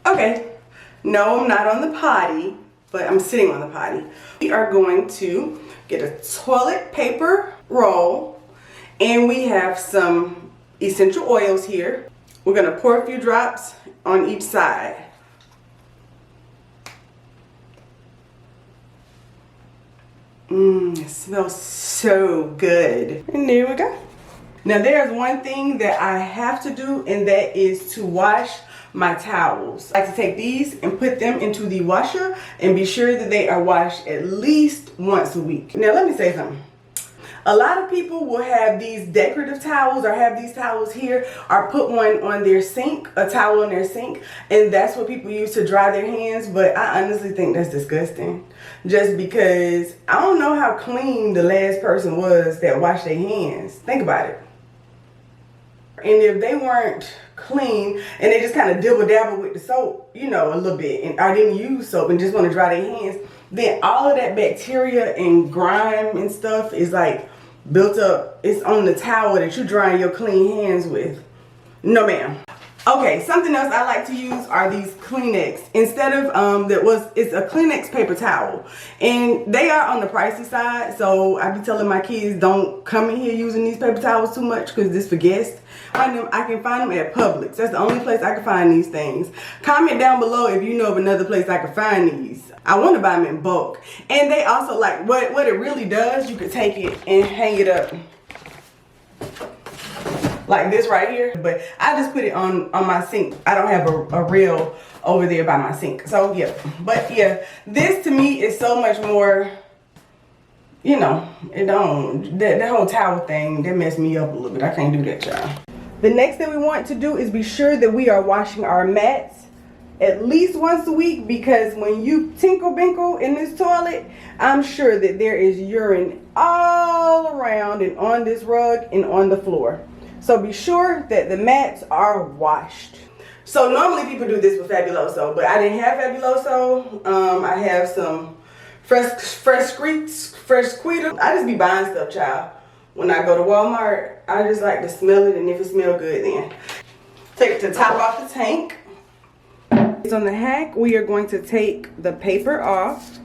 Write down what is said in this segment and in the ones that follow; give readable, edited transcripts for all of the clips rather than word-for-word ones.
Okay, no, I'm not on the potty, but I'm sitting on the potty. We are going to get a toilet paper roll, and we have some essential oils here. We're gonna pour a few drops on each side. It smells so good. And there we go. Now there's one thing that I have to do, and that is to wash my towels. I like to take these and put them into the washer and be sure that they are washed at least once a week. Now let me say something. A lot of people will have these decorative towels, or have these towels here, or put one on their sink, a towel on their sink, and that's what people use to dry their hands. But I honestly think that's disgusting, just because I don't know how clean the last person was that washed their hands. Think about it. And if they weren't clean and they just kind of dibble dabble with the soap, you know, a little bit, and I didn't use soap and just want to dry their hands, then all of that bacteria and grime and stuff is like built up. It's on the towel that you're drying your clean hands with. No ma'am. Okay, something else I like to use are these Kleenex. Instead of it's a Kleenex paper towel, and they are on the pricey side, so I be telling my kids don't come in here using these paper towels too much, because this for guests. I can find them at Publix. That's the only place I can find these things. Comment down below if you know of another place I can find these. I want to buy them in bulk. And they also, like, what it really does, you could take it and hang it up like this right here, but I just put it on my sink. I don't have a rail over there by my sink. So yeah, but yeah, this to me is so much more, you know, that whole towel thing, that messed me up a little bit. I can't do that, y'all. The next thing we want to do is be sure that we are washing our mats at least once a week, because when you tinkle binkle in this toilet, I'm sure that there is urine all around and on this rug and on the floor. So be sure that the mats are washed. So normally people do this with Fabuloso, but I didn't have Fabuloso. I have some fresh Squeeter. I just be buying stuff, child. When I go to Walmart, I just like to smell it, and if it smells good, then take the top off the tank. On the hack, we are going to take the paper off.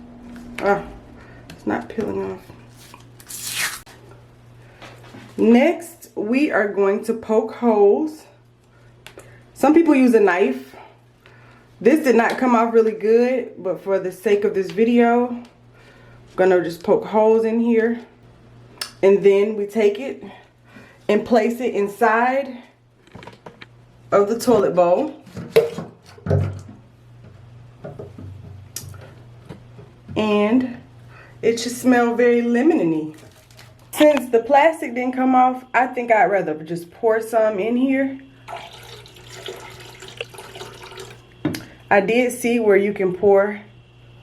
It's not peeling off. Next, we are going to poke holes. Some people use a knife. This did not come off really good, but for the sake of this video, I'm gonna just poke holes in here. And then we take it and place it inside of the toilet bowl. And it should smell very lemony. Since the plastic didn't come off, I think I'd rather just pour some in here. I did see where you can pour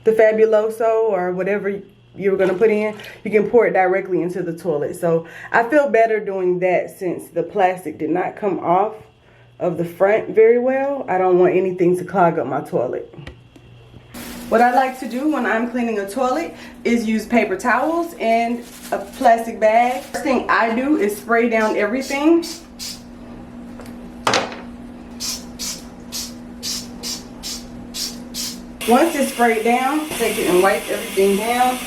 the Fabuloso or whatever you were gonna put in. You can pour it directly into the toilet. So I feel better doing that, since the plastic did not come off of the front very well. I don't want anything to clog up my toilet. What I like to do when I'm cleaning a toilet is use paper towels and a plastic bag. First thing I do is spray down everything. Once it's sprayed down, take it and wipe everything down.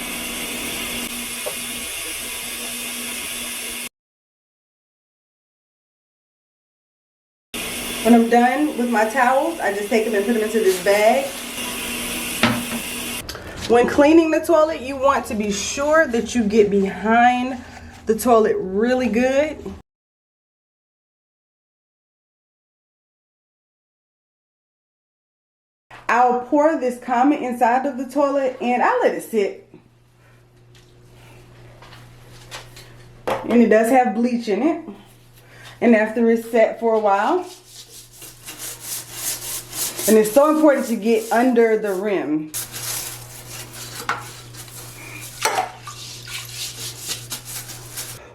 When I'm done with my towels, I just take them and put them into this bag. When cleaning the toilet, you want to be sure that you get behind the toilet really good. I'll pour this Comet inside of the toilet and I let it sit. And it does have bleach in it. And after it's set for a while, and it's so important to get under the rim.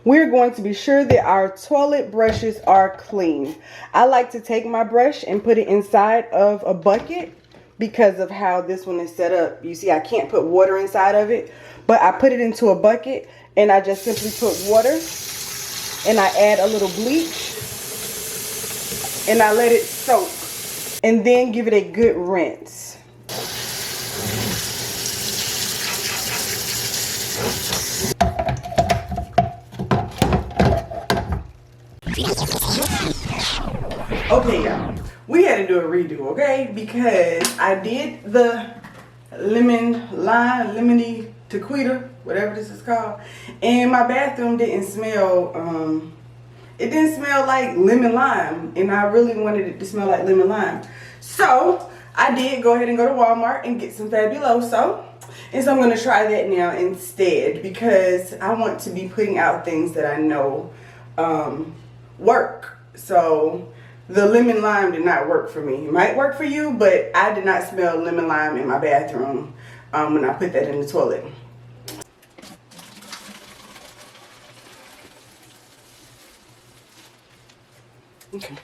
We're going to be sure that our toilet brushes are clean. I like to take my brush and put it inside of a bucket because of how this one is set up. You see, I can't put water inside of it, but I put it into a bucket and I just simply put water and I add a little bleach and I let it soak and then give it a good rinse. Okay, y'all, we had to do a redo, okay? Because I did the lemony tequila, whatever this is called, and my bathroom didn't smell, it didn't smell like lemon lime, and I really wanted it to smell like lemon lime. So I did go ahead and go to Walmart and get some Fabuloso, and so I'm going to try that now instead, because I want to be putting out things that I know work. So the lemon lime did not work for me. It might work for you, but I did not smell lemon lime in my bathroom when I put that in the toilet. Okay.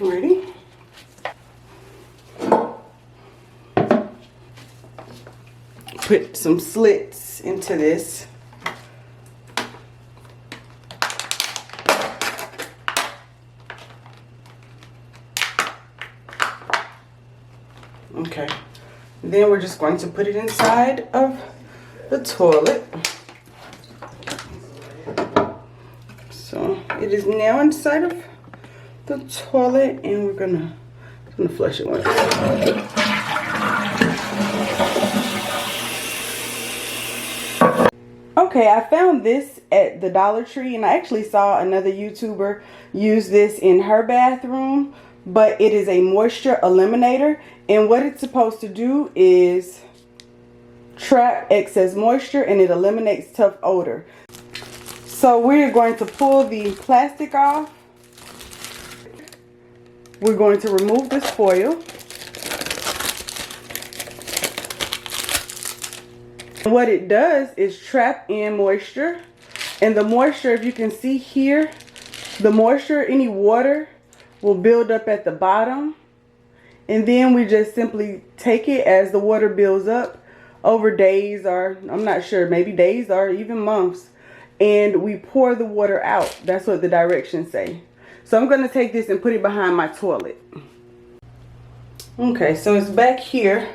Ready? Put some slits into this. Okay, then we're just going to put it inside of the toilet. So it is now inside of the toilet, and we're gonna flush it once. Okay, I found this at the Dollar Tree, and I actually saw another YouTuber use this in her bathroom, but it is a moisture eliminator, and what it's supposed to do is trap excess moisture, and it eliminates tough odor. So we're going to pull the plastic off. We're going to remove this foil. What it does is trap in moisture, and the moisture, if you can see here, the moisture, any water will build up at the bottom, and then we just simply take it as the water builds up over days, or I'm not sure, maybe days or even months, and we pour the water out. That's what the directions say. So I'm going to take this and put it behind my toilet. Okay, so it's back here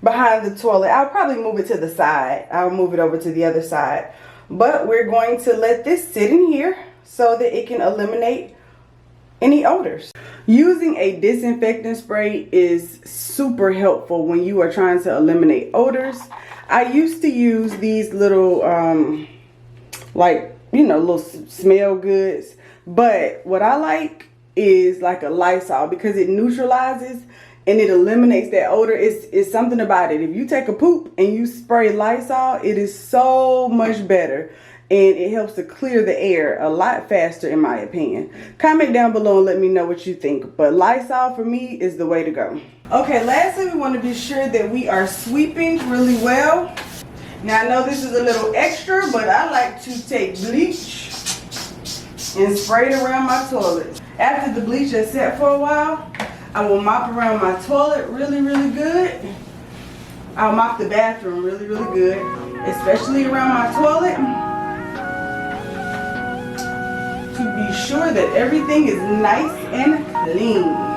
behind the toilet. I'll probably move it to the side. I'll move it over to the other side. But we're going to let this sit in here so that it can eliminate any odors. Using a disinfectant spray is super helpful when you are trying to eliminate odors. I used to use these little, little smell goods. But what I like is like a Lysol, because it neutralizes and it eliminates that odor. It's something about it. If you take a poop and you spray Lysol, it is so much better. And it helps to clear the air a lot faster, in my opinion. Comment down below and let me know what you think. But Lysol for me is the way to go. Okay, lastly, we want to be sure that we are sweeping really well. Now, I know this is a little extra, but I like to take bleach and spray it around my toilet. After the bleach has set for a while, I will mop around my toilet really, really good. I'll mop the bathroom really, really good, especially around my toilet, to be sure that everything is nice and clean.